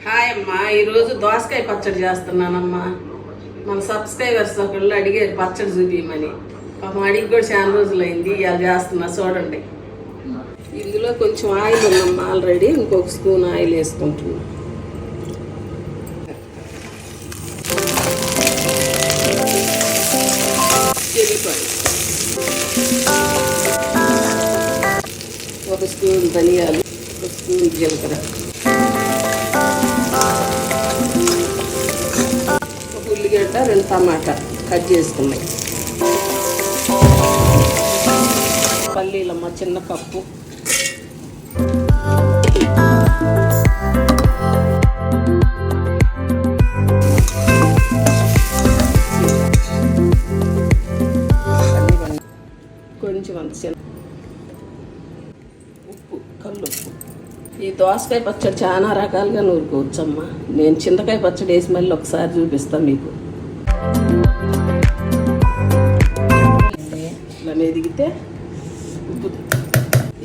Hi అమ్మా, ఈరోజు దోసకాయ పచ్చడి చేస్తున్నానమ్మా. మన సబ్స్క్రైబర్స్ ఒకళ్ళు అడిగారు పచ్చడి చూపించమని. పాపం అడిగి కూడా చాలా రోజులైంది, ఇవాళ చేస్తున్నా చూడండి. ఇందులో కొంచెం ఆయిల్ ఉందమ్మా ఆల్రెడీ, ఇంకొక స్పూన్ ఆయిల్ వేసుకుంటున్నా. ఒక స్పూన్ ధనియాలు, ఒక స్పూన్ జీలకర్ర, ఒక ఉల్లిగడ్డ, 2 టమాటా కట్ చేసుకున్నాయి. పల్లీలమ్మ చిన్న కప్పు, కొంచెం అంత ఉప్పు, కల్లుప్పు. ఈ దోసకాయ పచ్చడి చాలా రకాలుగా నూరుకోవచ్చమ్మా. నేను చింతకాయ పచ్చడి వేసి మళ్ళీ ఒకసారి చూపిస్తాను మీకు. ఇట్లా మెదిగితే ఉప్పు,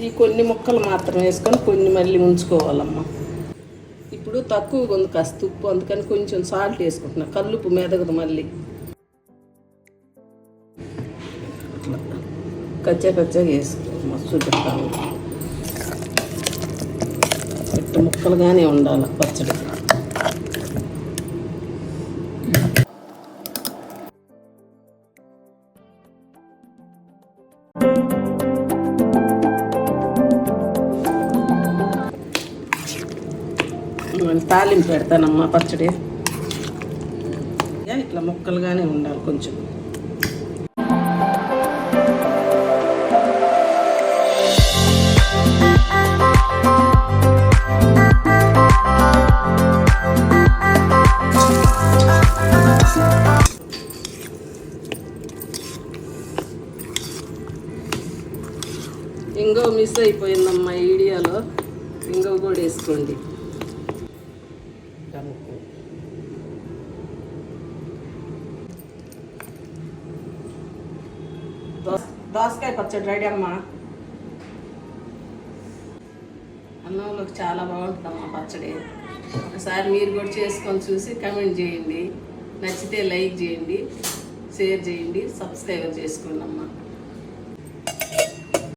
ఈ కొన్ని ముక్కలు మాత్రం వేసుకొని కొన్ని మళ్ళీ ఉంచుకోవాలమ్మా. ఇప్పుడు తక్కువగా ఉంది కాస్త ఉప్పు, అందుకని కొంచెం సాల్ట్ వేసుకుంటున్నా. కల్లుప్పు మెదగదు మళ్ళీ. ఇట్లా కచ్చా వేసుకో చూపిస్తాను. చెట్టు ముక్కలుగానే ఉండాలి పచ్చడి. తాలింపు పెడతానమ్మా పచ్చడి. ఇట్లా ముక్కలుగానే ఉండాలి కొంచెం. ఇంగో మిస్ అయిపోయిందమ్మా ఈ వీడియోలో, ఇంగో కూడా వేసుకోండి. దోసకాయ పచ్చడి రెడీ అమ్మా. అన్నంలోకి చాలా బాగుంటుందమ్మా పచ్చడి. ఒకసారి మీరు కూడా చేసుకొని చూసి కమెంట్ చేయండి. నచ్చితే లైక్ చేయండి, షేర్ చేయండి, సబ్స్క్రైబ్ చేసుకోండి అమ్మా.